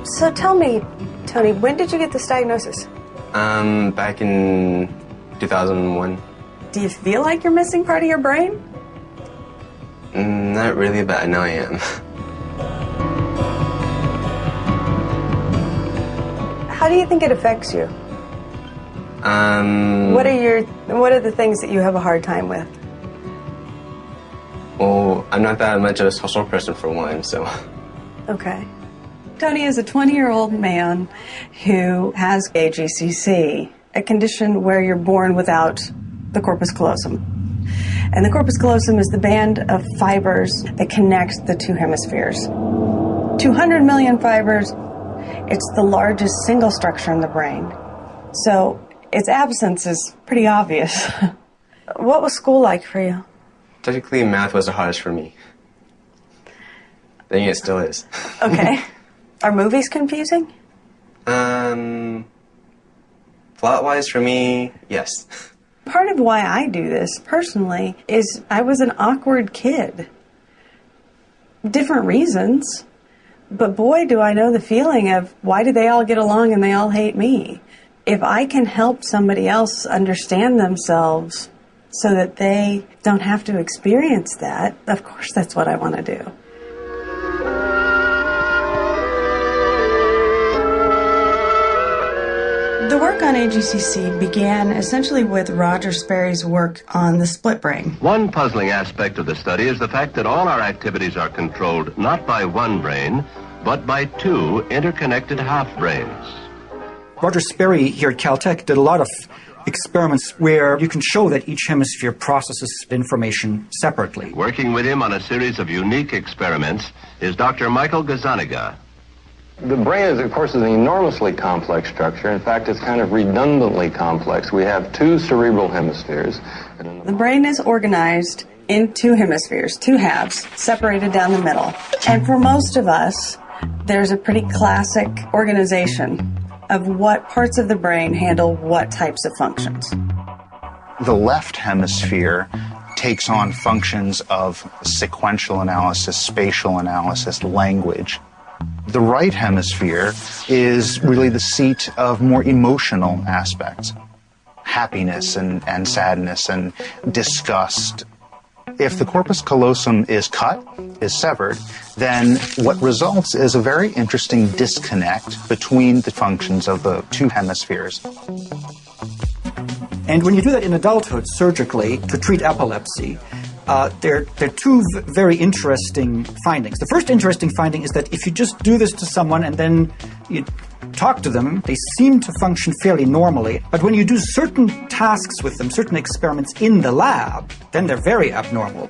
So tell me, Tony, when did you get this diagnosis? Back in 2001. Do you feel like you're missing part of your brain? Not really, but I know I am. How do you think it affects you? What are the things that you have a hard time with? Well, I'm not that much of a social person for one, so. Okay. Tony is a 20-year-old man who has AGCC, a condition where you're born without the corpus callosum. And the corpus callosum is the band of fibers that connects the two hemispheres. 200 million fibers. It's the largest single structure in the brain. So its absence is pretty obvious. What was school like for you? Technically, math was the hardest for me. I think it still is. Okay. Are movies confusing? Plot-wise for me, yes. Part of why I do this, personally, is I was an awkward kid. Different reasons. But boy, do I know the feeling of why do they all get along and they all hate me? If I can help somebody else understand themselves so that they don't have to experience that, of course that's what I want to do. The work on AGCC began essentially with Roger Sperry's work on the split brain. One puzzling aspect of the study is the fact that all our activities are controlled not by one brain, but by two interconnected half-brains. Roger Sperry here at Caltech did a lot of experiments where you can show that each hemisphere processes information separately. Working with him on a series of unique experiments is Dr. Michael Gazzaniga. The brain, of course, is an enormously complex structure. In fact, it's kind of redundantly complex. We have two cerebral hemispheres. The brain is organized in two hemispheres, two halves, separated down the middle. And for most of us, there's a pretty classic organization of what parts of the brain handle what types of functions. The left hemisphere takes on functions of sequential analysis, spatial analysis, language. The right hemisphere is really the seat of more emotional aspects, happiness and sadness and disgust. If the corpus callosum is cut, is severed, then what results is a very interesting disconnect between the functions of the two hemispheres. And when you do that in adulthood surgically to treat epilepsy, there are two very interesting findings. The first interesting finding is that if you just do this to someone and then you talk to them, they seem to function fairly normally. But when you do certain tasks with them, certain experiments in the lab, then they're very abnormal.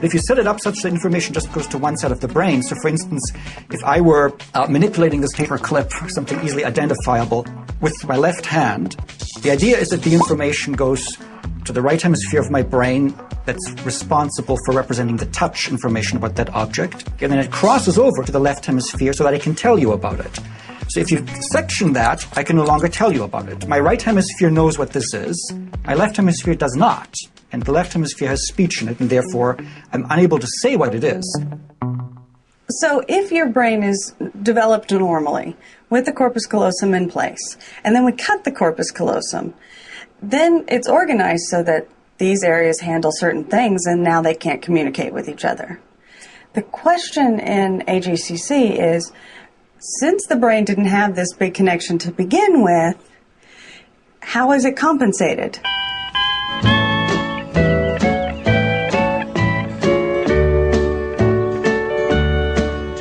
If you set it up such that information just goes to one side of the brain, so for instance, if I were manipulating this paper clip or something easily identifiable with my left hand, the idea is that the information goes to the right hemisphere of my brain that's responsible for representing the touch information about that object, and then it crosses over to the left hemisphere so that I can tell you about it. So if you section that, I can no longer tell you about it. My right hemisphere knows what this is, my left hemisphere does not, and the left hemisphere has speech in it, and therefore I'm unable to say what it is. So if your brain is developed normally, with the corpus callosum in place, and then we cut the corpus callosum, then it's organized so that these areas handle certain things and now they can't communicate with each other. The question in AGCC is, since the brain didn't have this big connection to begin with, how is it compensated?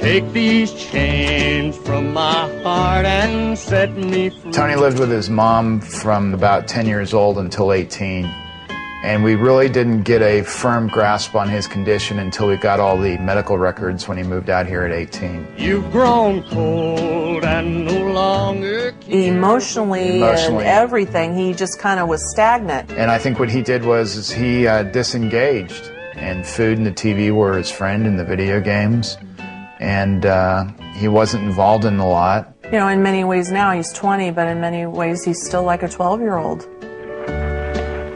Take these chains from my heart and set me free. Tony lived with his mom from about 10 years old until 18. And we really didn't get a firm grasp on his condition until we got all the medical records when he moved out here at 18. You've grown cold and no longer Emotionally and everything, he just kind of was stagnant. And I think what he did was he disengaged. And food and the TV were his friend and the video games. And he wasn't involved in a lot. You know, in many ways now he's 20, but in many ways he's still like a 12-year-old.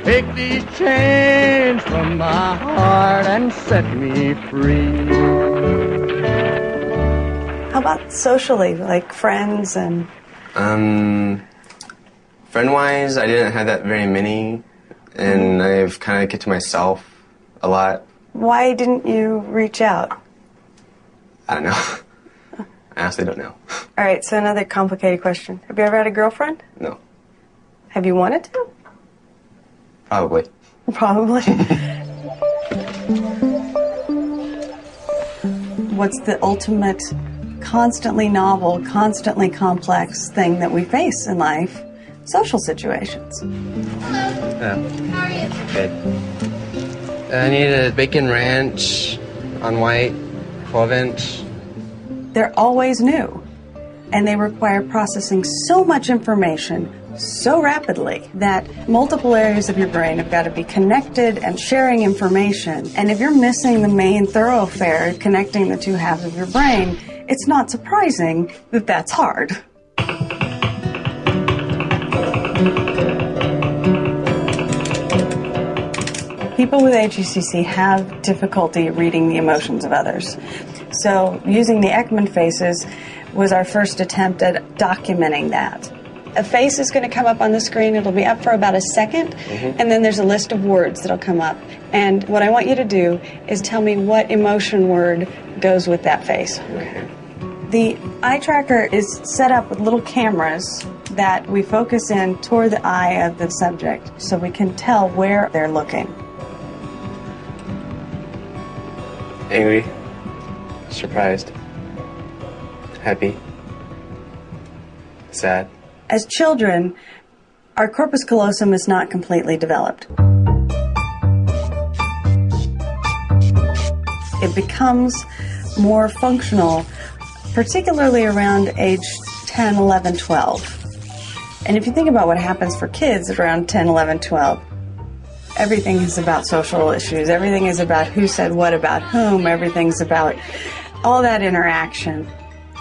Take these chains from my heart and set me free. How about socially, like friends and... Friend-wise, I didn't have that very many, and I've kind of kept to myself a lot. Why didn't you reach out? I don't know. I honestly don't know. All right, so another complicated question. Have you ever had a girlfriend? No. Have you wanted to? Probably. Probably. What's the ultimate, constantly novel, constantly complex thing that we face in life? Social situations. How are you? Good. I need a bacon ranch on white, 12-inch. They're always new, and they require processing so much information so rapidly that multiple areas of your brain have got to be connected and sharing information. And if you're missing the main thoroughfare connecting the two halves of your brain, it's not surprising that that's hard. People with AGCC have difficulty reading the emotions of others. So using the Ekman faces was our first attempt at documenting that. A face is going to come up on the screen. It'll be up for about a second, and then there's a list of words that'll come up. And what I want you to do is tell me what emotion word goes with that face. Okay. The eye tracker is set up with little cameras that we focus in toward the eye of the subject so we can tell where they're looking. Angry. Surprised. Happy. Sad. As children, our corpus callosum is not completely developed. It becomes more functional, particularly around age 10, 11, 12. And if you think about what happens for kids around 10, 11, 12, everything is about social issues. Everything is about who said what about whom. Everything's about all that interaction.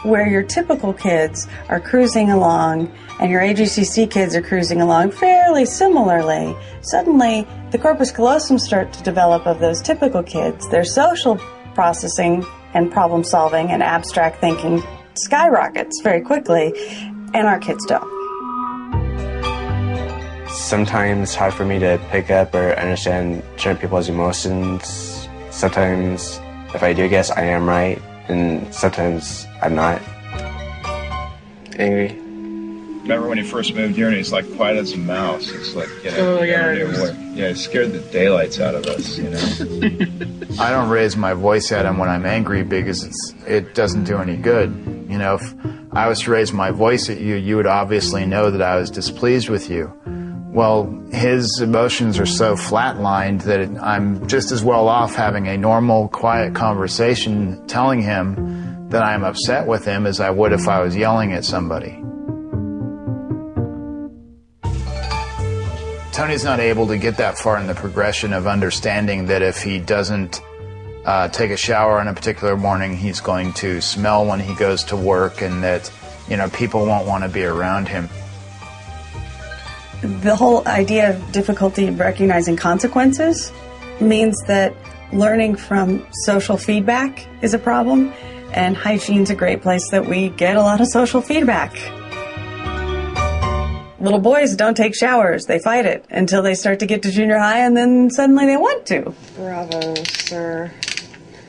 Where your typical kids are cruising along and your AGCC kids are cruising along fairly similarly, suddenly the corpus callosum start to develop of those typical kids. Their social processing and problem solving and abstract thinking skyrockets very quickly, and our kids don't. Sometimes it's hard for me to pick up or understand certain people's emotions. Sometimes, if I do guess, I am right, and sometimes I'm not. Angry. Remember when he first moved here and he's like quiet as a mouse? It's like, it scared the daylights out of us, you know? I don't raise my voice at him when I'm angry because it doesn't do any good. You know, if I was to raise my voice at you, you would obviously know that I was displeased with you. Well, his emotions are so flatlined that I'm just as well off having a normal, quiet conversation telling him that I'm upset with him as I would if I was yelling at somebody. Tony's not able to get that far in the progression of understanding that if he doesn't take a shower on a particular morning, he's going to smell when he goes to work, and that, you know, people won't want to be around him. The whole idea of difficulty recognizing consequences means that learning from social feedback is a problem, and hygiene's a great place that we get a lot of social feedback. Little boys don't take showers. They fight it until they start to get to junior high, and then suddenly they want to. Bravo, sir.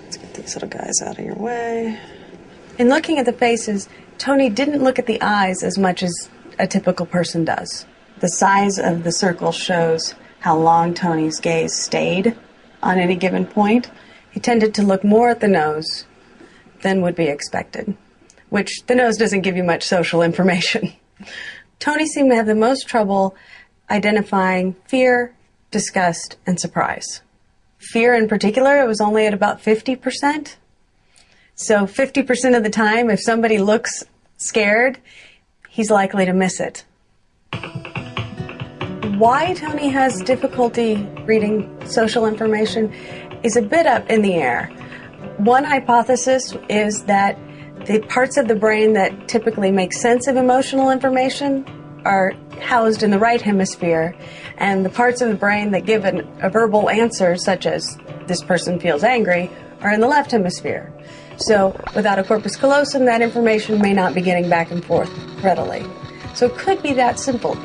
Let's get these little guys out of your way. In looking at the faces, Tony didn't look at the eyes as much as a typical person does. The size of the circle shows how long Tony's gaze stayed on any given point. He tended to look more at the nose than would be expected, which the nose doesn't give you much social information. Tony seemed to have the most trouble identifying fear, disgust, and surprise. Fear in particular, it was only at about 50%. So 50% of the time, if somebody looks scared, he's likely to miss it. Why Tony has difficulty reading social information is a bit up in the air. One hypothesis is that the parts of the brain that typically make sense of emotional information are housed in the right hemisphere, and the parts of the brain that give a verbal answer, such as this person feels angry, are in the left hemisphere. So without a corpus callosum, that information may not be getting back and forth readily. So it could be that simple.